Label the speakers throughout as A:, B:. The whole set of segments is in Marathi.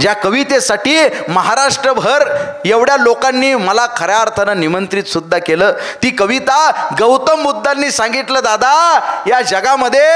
A: ज्या कवितेसाठी महाराष्ट्रभर एवढ्या लोकांनी मला खऱ्या अर्थानं निमंत्रित सुद्धा केलं, ती कविता गौतम बुद्धांनी सांगितलं, दादा या जगामध्ये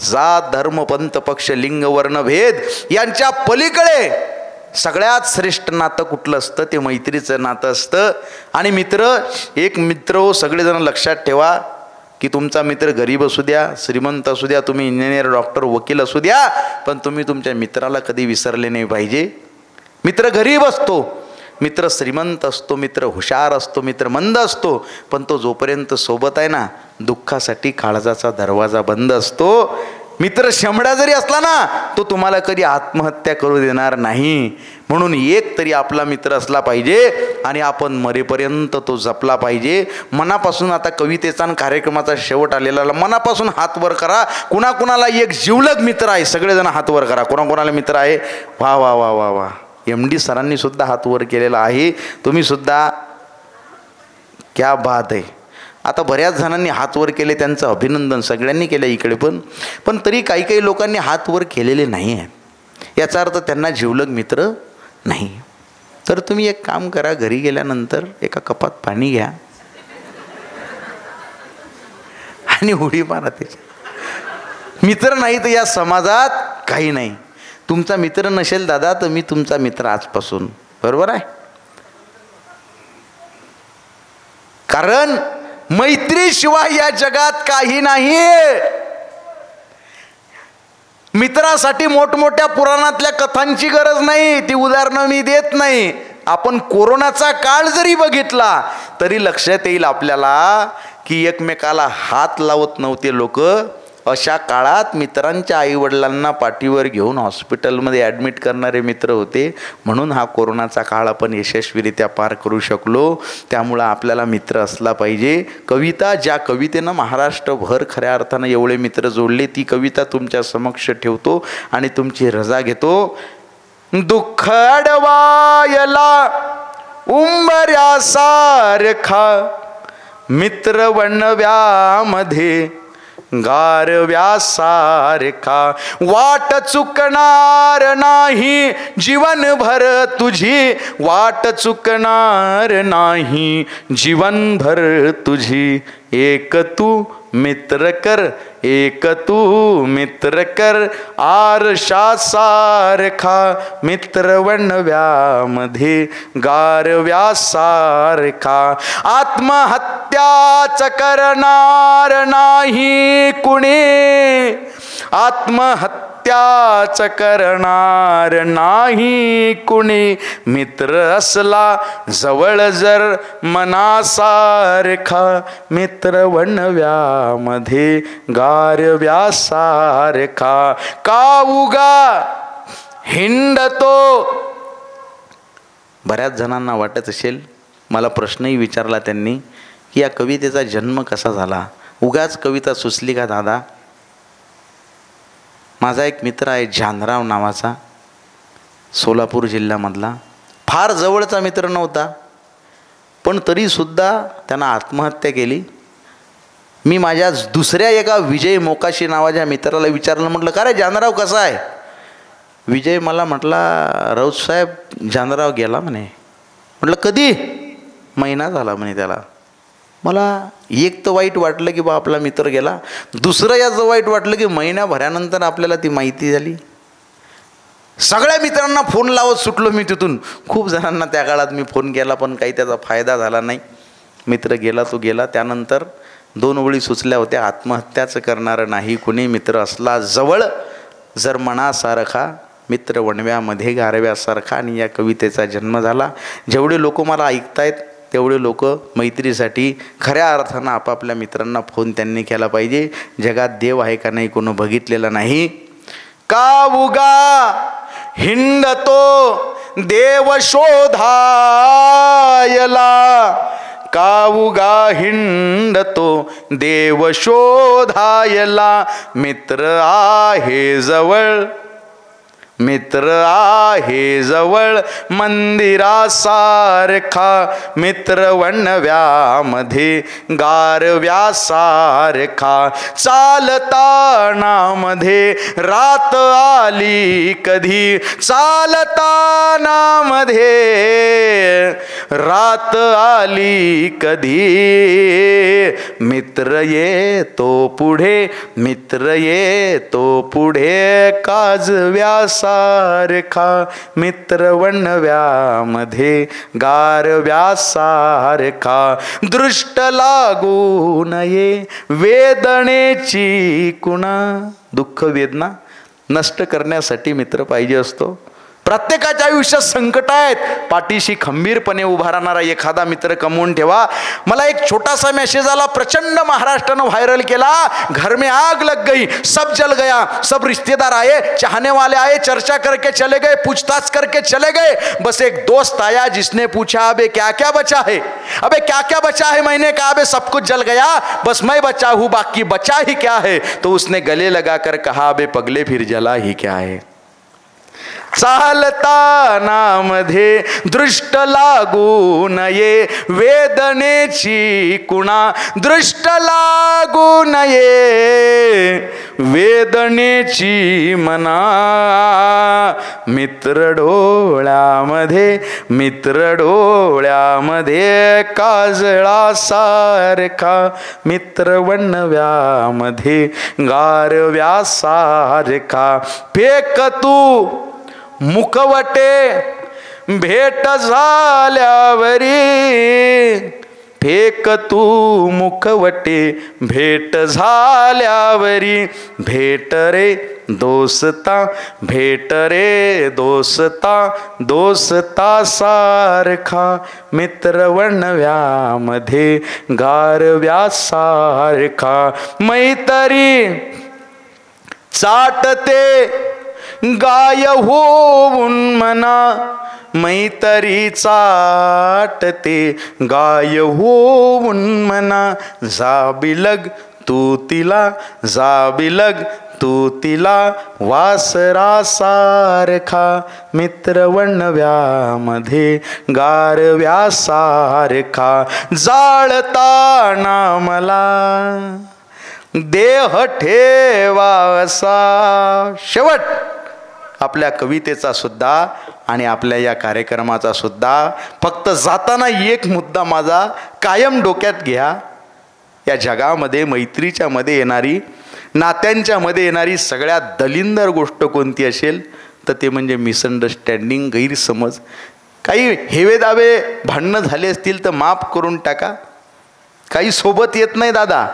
A: जात धर्म पंथ पक्ष लिंग वर्ण भेद यांच्या पलीकडे सगळ्यात श्रेष्ठ नातं कुठलं असतं, ते मैत्रीचं नातं असतं. आणि मित्र, एक मित्र हो, सगळेजण लक्षात ठेवा की तुमचा मित्र गरीब असू द्या, श्रीमंत असू द्या, तुम्ही इंजिनियर डॉक्टर वकील असू द्या, पण तुम्ही तुमच्या मित्राला कधी विसरले नाही पाहिजे. मित्र गरीब असतो, मित्र श्रीमंत असतो, मित्र हुशार असतो, मित्र मंद असतो, पण तो जोपर्यंत सोबत आहे ना, दुःखासाठी काळजाचा दरवाजा बंद असतो. मित्र शेंबडा जरी असला ना, तो तुम्हाला कधी आत्महत्या करू देणार नाही. म्हणून एक तरी आपला मित्र असला पाहिजे आणि आपण मरेपर्यंत तो जपला पाहिजे. मनापासून, आता कवितेचा आणि कार्यक्रमाचा शेवट आलेला, मनापासून हात वर करा. कुणाकुणाला एक जिवलग मित्र आहे, सगळेजण हात वर करा. कोणाकोणाला मित्र आहे? वा वा वा वा वा, MD सरांनी सुद्धा हात वर केलेला आहे. तुम्ही सुद्धा, क्या बात आहे. आता बऱ्याच जणांनी हात वर केले, त्यांचं अभिनंदन, सगळ्यांनी केलं इकडे पण तरी काही काही लोकांनी हात वर केलेले नाही आहे. याचा अर्थ त्यांना जिवलग मित्र नाही. तर तुम्ही एक काम करा, घरी गेल्यानंतर एका कपात पाणी घ्या आणि उडी मारा त्याच्या. मित्र नाही तर या समाजात काही नाही. तुमचा मित्र नसेल दादा तर मी तुमचा मित्र आजपासून, बरोबर आहे? कारण मैत्रीशिवाय या जगात काही नाही. मित्रासाठी मोठमोठ्या पुराणातल्या कथांची गरज नाही, ती उदाहरणं मी देत नाही. आपण कोरोनाचा काळ जरी बघितला तरी लक्षात येईल आपल्याला की एकमेकाला हात लावत नव्हते लोक. अशा काळात मित्रांच्या आईवडिलांना पाठीवर घेऊन हॉस्पिटलमध्ये ॲडमिट करणारे मित्र होते. म्हणून हा कोरोनाचा काळ आपण यशस्वीरित्या पार करू शकलो. त्यामुळं आपल्याला मित्र असला पाहिजे. कविता, ज्या कवितेनं महाराष्ट्रभर खऱ्या अर्थानं एवढे मित्र जोडले, ती कविता तुमच्या समक्ष ठेवतो आणि तुमची रजा घेतो. दुःख अडवायला उंबऱ्यासारखा मित्र वणव्यामध्ये गारव्यासारखा, वाट चुकणार नाही जीवनभर तुझी, वाट चुकणार नाही जीवनभर तुझी. एक तू मित्र कर, एक तू मित्र कर, आरशासारखा मित्र वणव्यामध्ये गारव्यासारखा. आत्महत्याच करणार नाही कुणी, आत्महत्याच करणार नाही कुणी, मित्र असला जवळ जर मनासारखा, मित्र वणव्यामध्ये गारव्यासारखा. का उगा हिंडतो. बऱ्याच जणांना वाटत असेल, मला प्रश्नही विचारला त्यांनी, की या कवितेचा जन्म कसा झाला, उगाच कविता सुचली का दादा? माझा एक मित्र आहे जानराव नावाचा, सोलापूर जिल्ह्यामधला. फार जवळचा मित्र नव्हता, पण तरीसुद्धा त्यानं आत्महत्या केली. मी माझ्या दुसऱ्या एका विजय मोकाशी नावाच्या मित्राला विचारलं, म्हटलं का रे जानराव कसा आहे? विजय मला म्हटला, राऊत साहेब जानराव गेला म्हणे. म्हटलं कधी? महिना झाला म्हणे त्याला. मला एक तर वाईट वाटलं की बा आपला मित्र गेला, दुसरं याचं वाईट वाटलं की महिन्याभरानंतर आपल्याला ती माहिती झाली. सगळ्या मित्रांना फोन लावत सुटलो मी तिथून. खूप जणांना त्या काळात मी फोन केला, पण काही त्याचा फायदा झाला नाही. मित्र गेला तो गेला. त्यानंतर 2 ओळी सुचल्या होत्या, आत्महत्याच करणारं नाही कुणी, मित्र असला जवळ जर मनासारखा, मित्र वणव्यामध्ये गारव्यासारखा. आणि या कवितेचा जन्म झाला. जेवढे लोक मला ऐकतायत तेवढे लोक मैत्रीसाठी खऱ्या अर्थानं आपापल्या मित्रांना फोन त्यांनी केला पाहिजे. जगात देव आहे का नाही कोण बघितलेलं नाही. का उगा हिंडतो देव शोधायला, का उगा हिंडतो देव शोधायला, मित्र आहे जवळ, मित्र आहे जवळ मंदिरासारखा, मित्र वणव्यामध्ये गारव्यासारखा, चालताना मध्ये रात आली कधी, चालताना मध्ये रात आली कधी, मित्र येतो पुढे, मित्र येतो पुढे काजव्यासारखा, मित्र वणव्यामध्ये गारव्यासारखा, दृष्ट लागू नये वेदनेची कुणा. दुःख वेदना नष्ट करण्यासाठी मित्र पाहिजे असतो. प्रत्येकाच्या आयुष्यात संकट आहेत, पाठीशी खंबीरपणे उभा राहणारा एखादा मित्र कमवून ठेवा. मला एक छोटासा मेसेज आला, प्रचंड महाराष्ट्रानं व्हायरल केला. घर में आग लग गई, सब जल गया, सब रिश्तेदार आए, चाहने वाले आए, चर्चा करके चले गए, पूछताछ करके चले गए. बस एक दोस्त आया जिसने पूछा अबे क्या क्या बचा है, अबे क्या क्या बचा है. मैंने कहा अबे सब कुछ जल गया, बस मैं बचा हूं, बाकी बचा ही क्या है. तो उसने गले लगाकर कहा अबे पगले फिर जला ही क्या है. चालताना मध्ये दृष्ट लागू नये वेदनेची कुणा, दृष्ट लागू नये वेदनेची मना. मित्र डोळ्यामध्ये, मित्र डोळ्यामध्ये काजळासारखा, मित्र वणव्यामध्ये गारव्यासारखा. फेक तू मुखवटे भेट झाल्यावरी, फेक तू मुखवटे भेट झाल्यावरी, भेट रे दोस्ता, भेट रे दोस्ता, दोस्ता सारखा, मित्र वणव्यामध्ये गारव्यासारखा. मैत्री चाटते गाय होऊन मना, मैत्री चाटते गाय होऊन मना. जाबिलग तू तिला, जाबिलग तू तिला वासरासारखा, मित्र वणव्यामध्ये गारव्यासारखा. जाळताना मला देह ठेवासा. शेवट आपल्या कवितेचा सुद्धा आणि आपल्या या कार्यक्रमाचा सुद्धा फक्त जाताना एक मुद्दा माझा कायम डोक्यात घ्या. या जगामध्ये मैत्रीच्या मध्ये येणारी, नात्यांच्या मध्ये येणारी सगळ्यात दलिंदर गोष्ट कोणती असेल तर ते म्हणजे मिसअंडरस्टँडिंग, गैरसमज. काही हेवेदावे भांडणं झाले असतील तर माफ करून टाका. काही सोबत येत नाही दादा.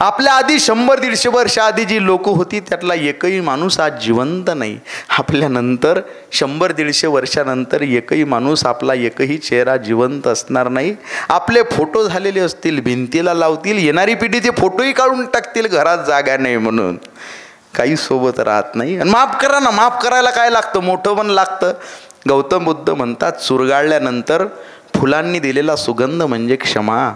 A: आपल्या आधी 100-150 वर्ष आधी जी लोक होती त्यातला एकही माणूस आज जिवंत नाही. आपल्यानंतर 100-150 वर्षानंतर एकही माणूस, आपला एकही चेहरा जिवंत असणार नाही. आपले फोटो झालेले असतील, भिंतीला लावतील, येणारी पिढीचे फोटोही काढून टाकतील, घरात जागा नाही म्हणून. काही सोबत राहत नाही. आणि माफ करा ना, माफ करायला काय लागतं, मोठं पण लागतं. गौतम बुद्ध म्हणतात चुरगाळल्यानंतर फुलांनी दिलेला सुगंध म्हणजे क्षमा,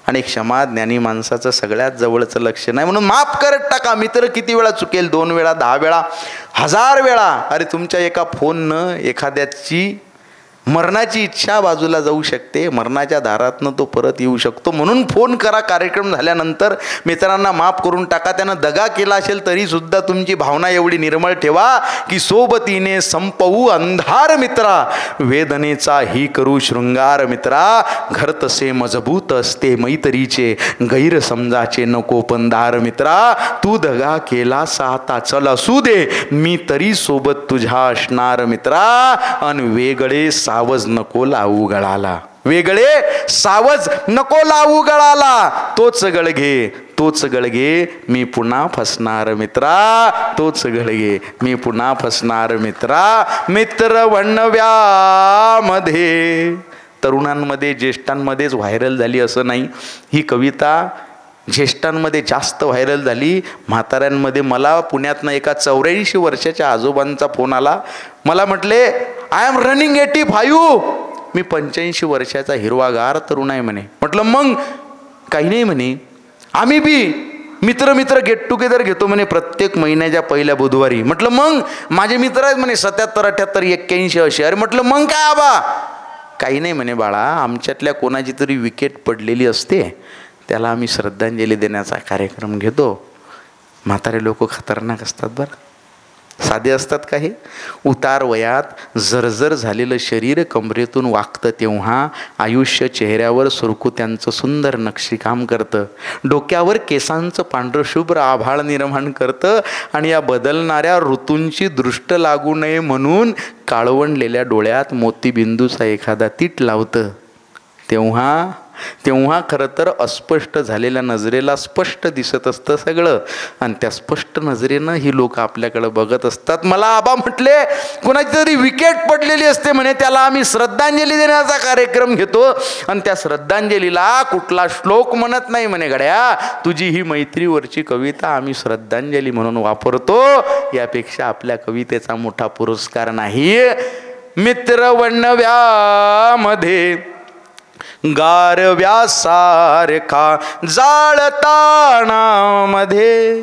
A: आणि क्षमा ज्ञानी माणसाचं सगळ्यात जवळचं लक्षण आहे. म्हणून माफ करत टाका. मित्र किती वेळा चुकेल, 2 वेळा, 10 वेळा, 1000 वेळा. अरे तुमच्या एका फोननं एखाद्याची मरणाची इच्छा बाजूला जाऊ शकते, मरणाच्या दारातनं तो परत येऊ शकतो. म्हणून फोन करा कार्यक्रम झाल्यानंतर, मित्रांना माफ करून टाका. त्यानं दगा केला असेल तरीसुद्धा तुमची भावना एवढी निर्मळ ठेवा की सोबतीने संपवू अंधार मित्रा, वेदनेचा ही करू शृंगार मित्रा. घर तसे मजबूत असते मैत्रीचे, गैरसमजाचे नको पंधार मित्रा. तू दगा केला आता चल असू दे, मी तरी सोबत तुझ्या असणार मित्रा. अन वेगळे सावज नको लावू गळाला, वेगळे सावज नको लावू गळाला. तोच गळघे, तोच गळघे मी पुन्हा फसणार मित्रा, तोच गळघे मी पुन्हा फसणार मित्रा. मित्र वणव्यामध्ये तरुणांमध्ये, ज्येष्ठांमध्येच व्हायरल झाली असं नाही. ही कविता ज्येष्ठांमध्ये जास्त व्हायरल झाली, म्हाताऱ्यांमध्ये. मला पुण्यातनं एका 84 वर्षाच्या आजोबांचा फोन आला. मला म्हटले आय एम रनिंग 85, मी 85 वर्षाचा हिरवागार तरुण आहे म्हणे. म्हटलं मग काही नाही म्हणे, आम्ही बी मित्र मित्र गेट टुगेदर घेतो म्हणे प्रत्येक महिन्याच्या पहिल्या बुधवारी. म्हटलं मग माझे मित्र आहेत म्हणे 77, 78, 81 असे. अरे म्हटलं मग काय आबा? काही नाही म्हणे बाळा, आमच्यातल्या कोणाची तरी विकेट पडलेली असते, त्याला आम्ही श्रद्धांजली देण्याचा कार्यक्रम घेतो. म्हातारे लोक खतरनाक असतात बरं, साधे असतात काही. उतार वयात जर्जर झालेलं शरीर कमरेतून वाकतं तेव्हा आयुष्य चेहऱ्यावर सुरकुत्यांचं सुंदर नक्षीकाम करतं. डोक्यावर केसांचं पांढरशुभ्र आभाळ निर्माण करतं आणि या बदलणाऱ्या ऋतूंची दृष्ट लागू नये म्हणून काळवंडलेल्या डोळ्यात मोतीबिंदूचा एखादा तीट लावतं. तेव्हा खरं तर अस्पष्ट झालेल्या नजरेला स्पष्ट दिसत असतं सगळं, आणि त्या स्पष्ट नजरेनं ही लोक आपल्याकडे बघत असतात. मला आबा म्हटले कोणाची तरी विकेट पडलेली असते म्हणे, त्याला आम्ही श्रद्धांजली देण्याचा कार्यक्रम घेतो, आणि त्या श्रद्धांजलीला कुठला श्लोक म्हणत नाही म्हणे. गड्या, तुझी ही मैत्रीवरची कविता आम्ही श्रद्धांजली म्हणून वापरतो, यापेक्षा आपल्या कवितेचा मोठा पुरस्कार नाही. मित्र वणव्यामध्ये गारव्यासारखा जाळताणामध्ये,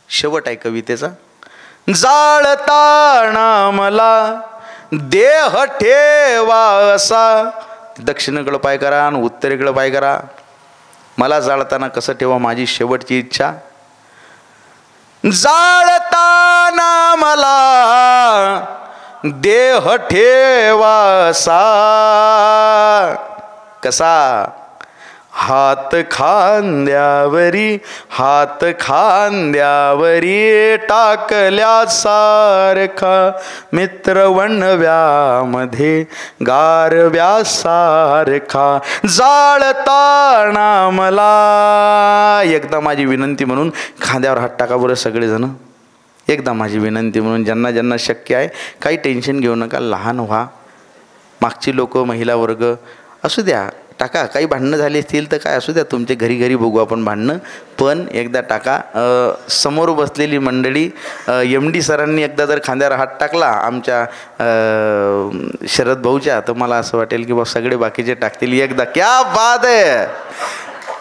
A: शेवट आहे कवितेचा. जाळताना मला देह ठेवा असा, दक्षिणेकडं पाय करा आणि उत्तरेकडं पाय करा. मला जाळताना कसं ठेवा, माझी शेवटची इच्छा. जाळताना मला देह ठेवासा कसा, हात खांद्यावरी टाकल्यासारखा, मित्र वणव्यामध्ये गारव्यासारखा जाळताना मला. एकदा माझी विनंती म्हणून खांद्यावर हात टाका बरं सगळेजण. एकदा माझी विनंती म्हणून, ज्यांना ज्यांना शक्य आहे, काही टेन्शन घेऊ नका, लहान व्हा. मागची लोक, महिला वर्ग असू द्या, टाका. काही भांडणं झाली असतील तर काय असू द्या, तुमचे घरी घरी बघू आपण भांडणं, पण एकदा टाका. समोर बसलेली मंडळी, MD सरांनी एकदा जर खांद्यावर हात टाकला आमच्या शरद भाऊच्या, तर मला असं वाटेल की बा सगळे बाकीचे टाकतील एकदा. क्या बात आहे.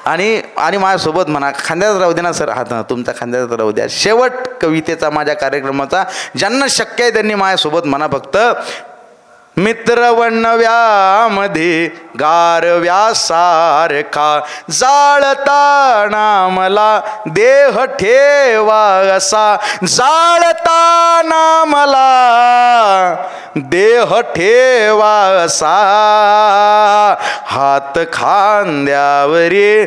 A: आणि माझ्यासोबत म्हणा, खांद्यात राहू दे ना सर, हात तुमचा खांद्यात राहू द्या. शेवट कवितेचा माझ्या कार्यक्रमाचा, ज्यांना शक्य आहे त्यांनी माझ्यासोबत म्हणा फक्त. मित्र वणव्यामध्ये गारव्यासारखा जाळताना मला देह ठेवा असा, जाळताना मला देह ठेवा असा, हात खांद्यावरी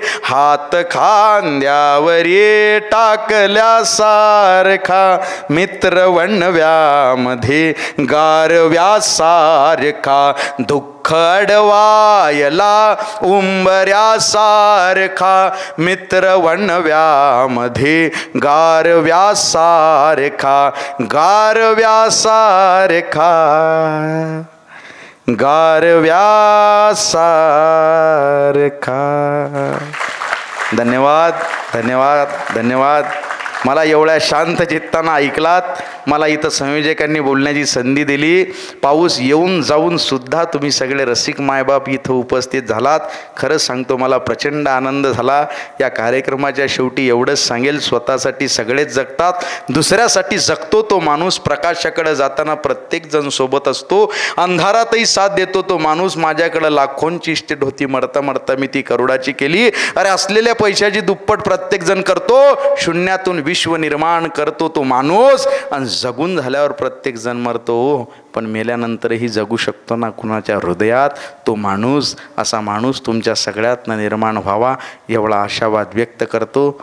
A: टाकल्यासारखा, मित्र वणव्यामध्ये गारव्यासारखा, दुःख अडवायला उंबऱ्यासारखा, मित्र वणव्यामध्ये गारव्यासारखा, गारव्यासारखा. धन्यवाद, धन्यवाद, धन्यवाद. मला एवढ्या शांत चित्तानं ऐकलात. मला इथं संयोजकांनी बोलण्याची संधी दिली. पाऊस येऊन जाऊन सुद्धा तुम्ही सगळे रसिक मायबाप इथं उपस्थित झालात. खरंच सांगतो, मला प्रचंड आनंद झाला. या कार्यक्रमाच्या शेवटी एवढंच सांगेल, स्वतःसाठी सगळेच जगतात, दुसऱ्यासाठी जगतो तो माणूस. प्रकाशाकडे जाताना प्रत्येकजण सोबत असतो, अंधारातही साथ देतो तो माणूस. माझ्याकडं लाखोंची इस्टेट होती, मरता मरता मी ती करोडाची केली. अरे असलेल्या पैशाची दुप्पट प्रत्येकजण करतो, शून्यातून विश्व निर्माण करतो तो माणूस. आणि जगून झाल्यावर प्रत्येक जण मरतो, पण मेल्यानंतरही जगू शकतो ना कुणाच्या हृदयात तो माणूस. असा माणूस तुमच्या सगळ्यातनं निर्माण व्हावा एवढा आशावाद व्यक्त करतो.